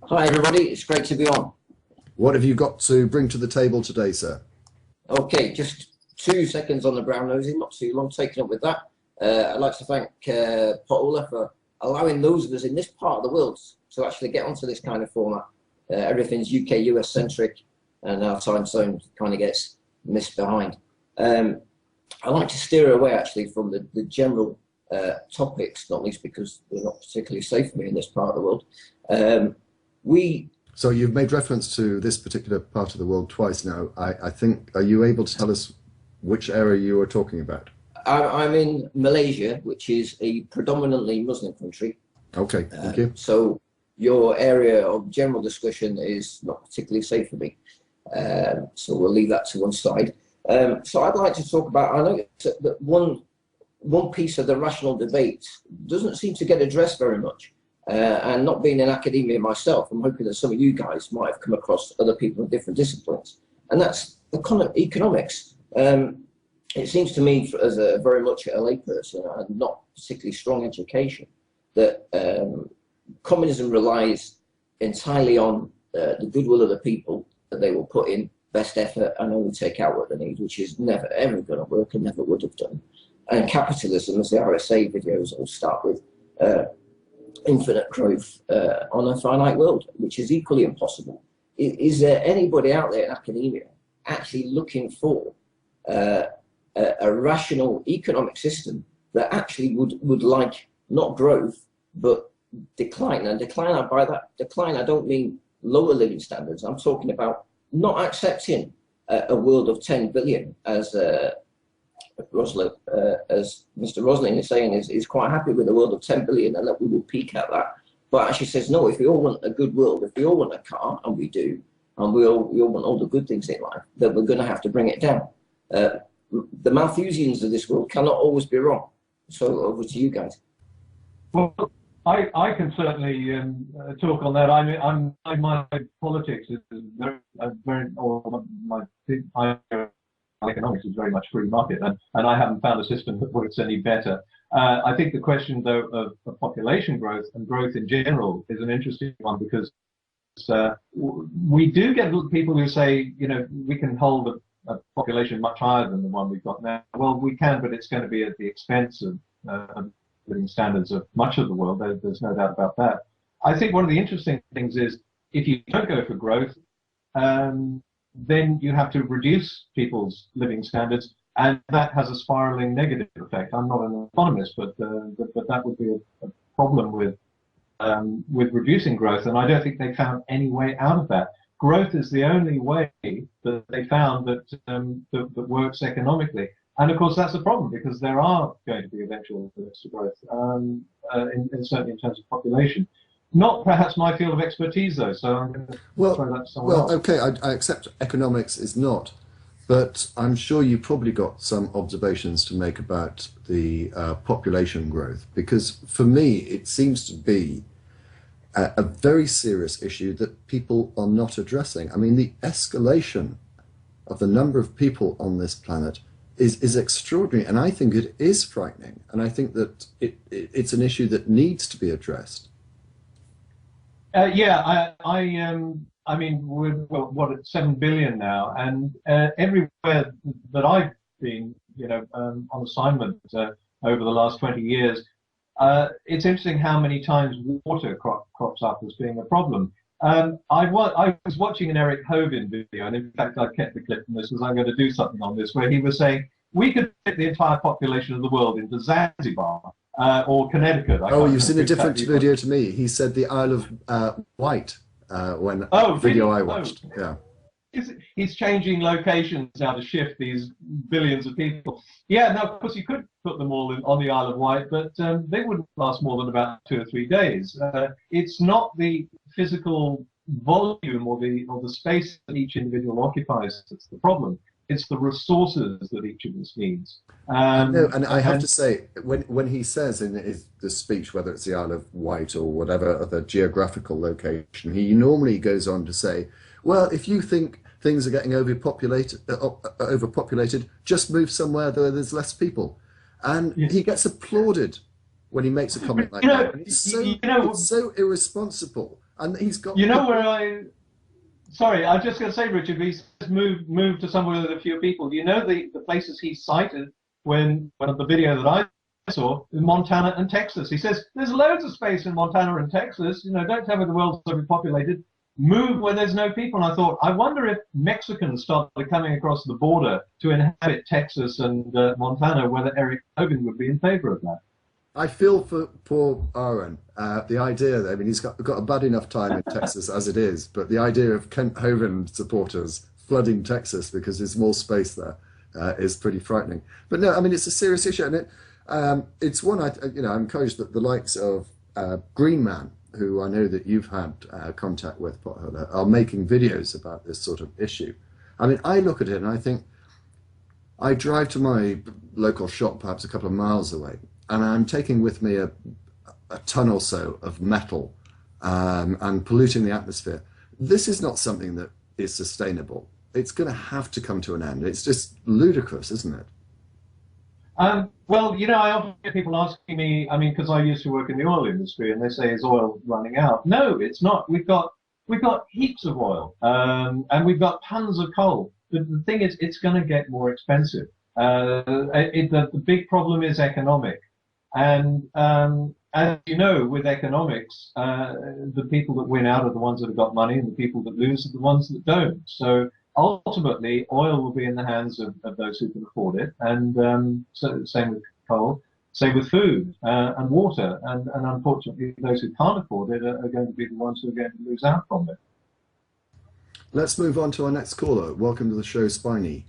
Hi everybody, it's great to be on. What have you got to bring to the table today, sir? Okay, just 2 seconds on the brown nosing, not too long, taken up with that. I'd like to thank potholor for allowing those of us in this part of the world to actually get onto this kind of format. Everything's UK, US centric, and our time zone kind of gets missed behind. I like to steer away actually from the general topics, not least because they're not particularly safe for me in this part of the world. We So you've made reference to this particular part of the world twice now. I think, are you able to tell us which area you are talking about? I'm in Malaysia, which is a predominantly Muslim country. Okay, thank you. So your area of general discussion is not particularly safe for me. So we'll leave that to one side. So I'd like to talk about, I know that one piece of the rational debate doesn't seem to get addressed very much. And not being in academia myself, I'm hoping that some of you guys might have come across other people in different disciplines. And that's economics. It seems to me, as a very much a layperson and not particularly strong education, that communism relies entirely on the goodwill of the people, that they will put in best effort and only take out what they need, which is never ever going to work and never would have done. And capitalism, as the RSA videos will start with, infinite growth on a finite world, which is equally impossible. Is there anybody out there in academia actually looking for a rational economic system that actually would like not growth but decline? And decline, by that decline I don't mean lower living standards. I'm talking about not accepting a world of 10 billion as as Mr. Roslin is saying, is quite happy with a world of 10 billion and that we will peak at that. But actually says, no, if we all want a good world, if we all want a car, and we do, and we all want all the good things in life, then we're going to have to bring it down. The Malthusians of this world cannot always be wrong. So over to you guys. Well, I can certainly talk on that. My politics is very, or my economics is very much free market, and I haven't found a system that works any better. I think the question, though, of population growth and growth in general is an interesting one, because we do get people who say, we can hold a population much higher than the one we've got now. Well, we can, but it's going to be at the expense of living standards of much of the world. There's no doubt about that. I think one of the interesting things is, if you don't go for growth, then you have to reduce people's living standards, and that has a spiraling negative effect. I'm not an economist, but that would be a problem with reducing growth, and I don't think they found any way out of that. Growth is the only way that they found that works economically, and of course that's a problem, because there are going to be eventual limits to growth, certainly in terms of population. Not perhaps my field of expertise, though, so I'm going to throw that to someone else. Okay, I accept economics is not, but I'm sure you probably got some observations to make about the population growth, because for me it seems to be a very serious issue that people are not addressing. I mean, the escalation of the number of people on this planet is extraordinary, and I think it is frightening, and I think that it's an issue that needs to be addressed. I mean, we're at 7 billion now, and everywhere that I've been, on assignment over the last 20 years, it's interesting how many times water crops up as being a problem. I was watching an Eric Hovind video, and in fact I kept the clip from this because I'm going to do something on this, where he was saying we could fit the entire population of the world into Zanzibar. Or Connecticut. Oh, you've seen a different video to me. He said the Isle of Wight when video I watched. Yeah. He's changing locations now to shift these billions of people. Yeah, now of course you could put them all on the Isle of Wight, but they wouldn't last more than about 2 or 3 days. It's not the physical volume or the space that each individual occupies that's the problem. It's the resources that each of us needs. No, and I have to say, when he says in the speech, whether it's the Isle of Wight or whatever other geographical location, he normally goes on to say, well, if you think things are getting overpopulated, just move somewhere where there's less people. And he gets applauded when he makes a comment like that. And it's so irresponsible. And he's got. You know where I? Sorry, I was just going to say, Richard, he's moved to somewhere with a few people. You know the places he cited when the video that I saw in Montana and Texas. He says there's loads of space in Montana and Texas. You know, don't tell me the world's overpopulated. Move where there's no people. And I thought, I wonder if Mexicans started coming across the border to inhabit Texas and Montana, whether Eric Hovind would be in favor of that. I feel for poor Aaron. The idea that, I mean, he's got a bad enough time in Texas as it is, but the idea of Kent Hovind supporters flooding Texas because there's more space there is pretty frightening. But no, I mean, it's a serious issue, and it's one I'm encouraged that the likes of Green Man, who I know that you've had contact with, potholor, are making videos about this sort of issue. I mean, I look at it and I think, I drive to my local shop perhaps a couple of miles away, and I'm taking with me a ton or so of metal and polluting the atmosphere. This is not something that is sustainable. It's going to have to come to an end. It's just ludicrous, isn't it? Well, you know, I often get people asking me, I mean, because I used to work in the oil industry, and they say, is oil running out? No, it's not. We've got heaps of oil, and we've got tons of coal. But the thing is, it's going to get more expensive. The big problem is economic. And as you know, with economics, the people that win out are the ones that have got money, and the people that lose are the ones that don't. So ultimately, oil will be in the hands of those who can afford it, and so same with coal, same with food and water, and unfortunately, those who can't afford it are going to be the ones who are going to lose out from it. Let's move on to our next caller. Welcome to the show, Spiny.